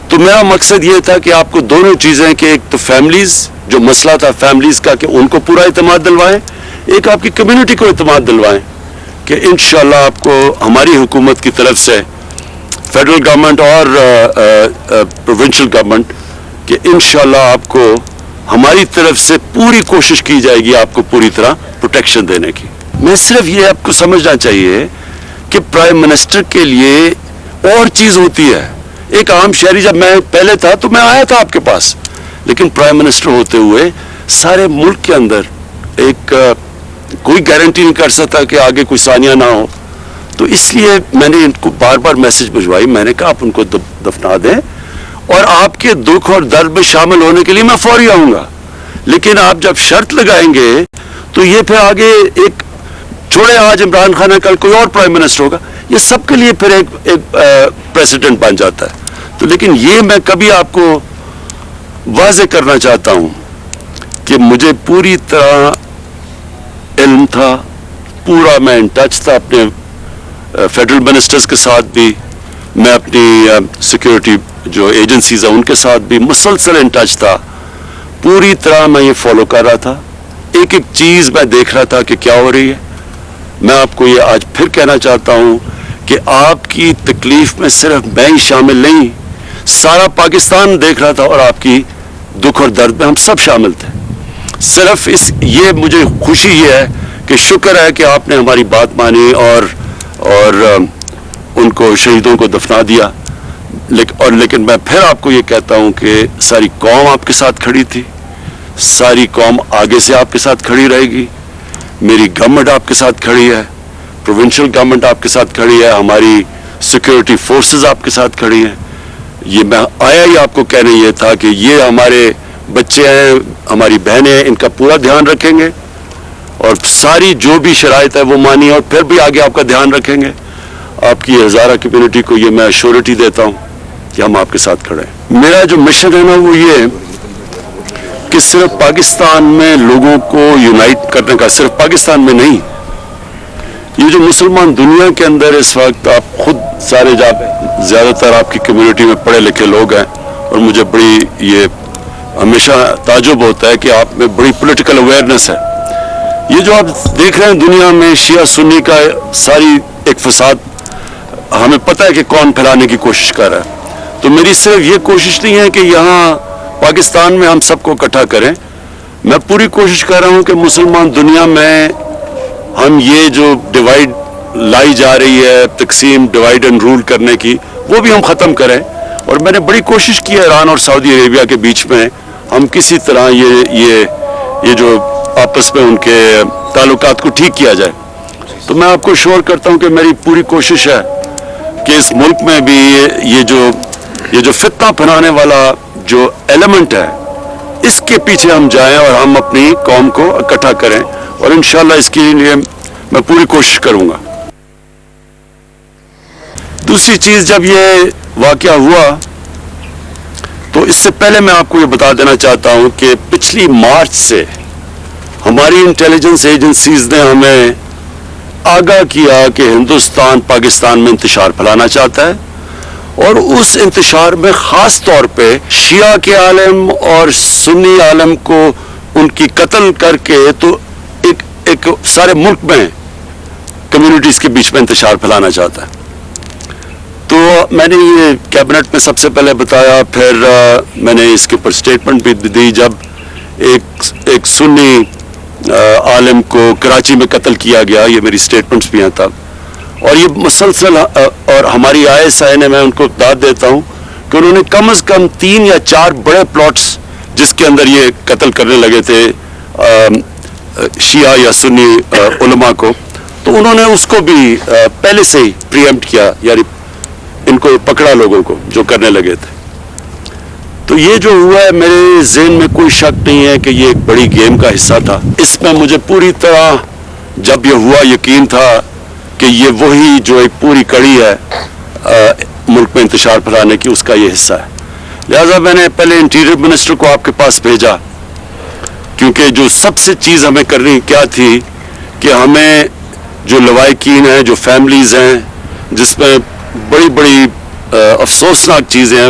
تو میرا مقصد یہ تھا کہ آپ کو دونوں چیزیں کہ ایک تو فیملیز جو مسئلہ تھا فیملیز کا کہ ان کو پورا اعتماد دلوائیں, ایک آپ کی کمیونٹی کو اعتماد دلوائیں کہ انشاءاللہ آپ کو ہماری حکومت کی طرف سے فیڈرل گورنمنٹ اور پروونشل گورنمنٹ کہ انشاءاللہ آپ کو ہماری طرف سے پوری کوشش کی جائے گی آپ کو پوری طرح پروٹیکشن دینے کی. میں صرف یہ آپ کو سمجھنا چاہیے کہ پرائم منسٹر کے لیے اور چیز ہوتی ہے. ایک عام شہری جب میں پہلے تھا تو میں آیا تھا آپ کے پاس, لیکن پرائم منسٹر ہوتے ہوئے سارے ملک کے اندر ایک کوئی گارنٹی نہیں کر سکتا کہ آگے کوئی ثانیہ نہ ہو. تو اس لیے میں نے ان کو بار بار میسج بھجوائی, میں نے کہا آپ ان کو دفنا دیں اور آپ کے دکھ اور درد میں شامل ہونے کے لیے میں فوری آؤں گا, لیکن آپ جب شرط لگائیں گے تو یہ پھر آگے ایک چھوڑے آج عمران خان ہے کل کوئی اور پرائم منسٹر ہوگا, یہ سب کے لیے پھر ایک پریسیڈنٹ بن جاتا ہے. تو لیکن یہ میں کبھی آپ کو واضح کرنا چاہتا ہوں کہ مجھے پوری طرح علم تھا, پورا میں ان ٹچ تھا اپنے فیڈرل منسٹرز کے ساتھ بھی, میں اپنی سیکیورٹی جو ایجنسیز ہیں ان کے ساتھ بھی مسلسل ان ٹچ تھا, پوری طرح میں یہ فالو کر رہا تھا, ایک ایک چیز میں دیکھ رہا تھا کہ کیا ہو رہی ہے. میں آپ کو یہ آج پھر کہنا چاہتا ہوں کہ آپ کی تکلیف میں صرف میں ہی شامل نہیں, سارا پاکستان دیکھ رہا تھا اور آپ کی دکھ اور درد میں ہم سب شامل تھے. صرف یہ مجھے خوشی یہ ہے کہ شکر ہے کہ آپ نے ہماری بات مانی اور ان کو شہیدوں کو دفنا دیا. لیکن میں پھر آپ کو یہ کہتا ہوں کہ ساری قوم آپ کے ساتھ کھڑی تھی, ساری قوم آگے سے آپ کے ساتھ کھڑی رہے گی. میری گورنمنٹ آپ کے ساتھ کھڑی ہے, پروونشل گورنمنٹ آپ کے ساتھ کھڑی ہے, ہماری سیکیورٹی فورسز آپ کے ساتھ کھڑی ہیں. یہ میں آیا ہی آپ کو کہنے یہ تھا کہ یہ ہمارے بچے ہیں, ہماری بہنیں ہیں, ان کا پورا دھیان رکھیں گے اور ساری جو بھی شرائط ہے وہ مانی اور پھر بھی آگے آپ کا دھیان رکھیں گے. آپ کی ہزارہ کمیونٹی کو یہ میں ایشورٹی دیتا ہوں کہ ہم آپ کے ساتھ کھڑے ہیں. میرا جو مشن ہے نا وہ یہ ہے کہ صرف پاکستان میں لوگوں کو یونائٹ کرنے کا, صرف پاکستان میں نہیں, یہ جو مسلمان دنیا کے اندر اس وقت آپ خود سارے زیادہ تر آپ کی کمیونٹی میں پڑھے لکھے لوگ ہیں اور مجھے بڑی یہ ہمیشہ تعجب ہوتا ہے کہ آپ میں بڑی پولیٹیکل اویئرنیس ہے. یہ جو آپ دیکھ رہے ہیں دنیا میں شیعہ سنی کا ساری ایک فساد, ہمیں پتہ ہے کہ کون پھیلانے کی کوشش کر رہا ہے. تو میری صرف یہ کوشش نہیں ہے کہ یہاں پاکستان میں ہم سب کو اکٹھا کریں, میں پوری کوشش کر رہا ہوں کہ مسلمان دنیا میں ہم یہ جو ڈیوائڈ لائی جا رہی ہے, تقسیم ڈیوائڈ اینڈ رول کرنے کی, وہ بھی ہم ختم کریں. اور میں نے بڑی کوشش کی ہے ایران اور سعودی عربیہ کے بیچ میں ہم کسی طرح یہ جو آپس میں ان کے تعلقات کو ٹھیک کیا جائے. تو میں آپ کو شور کرتا ہوں کہ میری پوری کوشش ہے کہ اس ملک میں بھی یہ جو فتنہ پھیلانے والا جو ایلیمنٹ ہے اس کے پیچھے ہم جائیں اور ہم اپنی قوم کو اکٹھا کریں, اور انشاءاللہ اس کے لیے میں پوری کوشش کروں گا. دوسری چیز, جب یہ واقعہ ہوا تو اس سے پہلے میں آپ کو یہ بتا دینا چاہتا ہوں کہ پچھلی مارچ سے ہماری انٹیلیجنس ایجنسیز نے ہمیں آگاہ کیا کہ ہندوستان پاکستان میں انتشار پھیلانا چاہتا ہے, اور اس انتشار میں خاص طور پہ شیعہ کے عالم اور سنی عالم کو ان کی قتل کر کے تو ایک سارے ملک میں کمیونٹیز کے بیچ میں انتشار پھیلانا چاہتا ہے. تو میں نے یہ کیبنٹ میں سب سے پہلے بتایا, پھر میں نے اس کے اوپر اسٹیٹمنٹ بھی دی جب ایک سنی عالم کو کراچی میں قتل کیا گیا, یہ میری اسٹیٹمنٹس بھی ہیں تب. اور یہ مسلسل, اور ہماری ISI نے, میں ان کو داد دیتا ہوں کہ انہوں نے کم از کم 3 یا 4 بڑے پلاٹس جس کے اندر یہ قتل کرنے لگے تھے شیعہ یا سنی علماء کو, تو انہوں نے اس کو بھی پہلے سے ہی پریمپٹ کیا, یعنی ان کو پکڑا لوگوں کو جو کرنے لگے تھے. تو یہ جو ہوا ہے میرے ذہن میں کوئی شک نہیں ہے کہ یہ ایک بڑی گیم کا حصہ تھا. اس میں مجھے پوری طرح جب یہ ہوا یقین تھا کہ یہ وہی جو ایک پوری کڑی ہے ملک میں انتشار پھیلانے کی, اس کا یہ حصہ ہے. لہذا میں نے پہلے انٹیریئر منسٹر کو آپ کے پاس بھیجا, کیونکہ جو سب سے چیز ہمیں کرنی کیا تھی کہ ہمیں جو لوائقین ہیں, جو فیملیز ہیں جس میں بڑی افسوسناک چیزیں ہیں,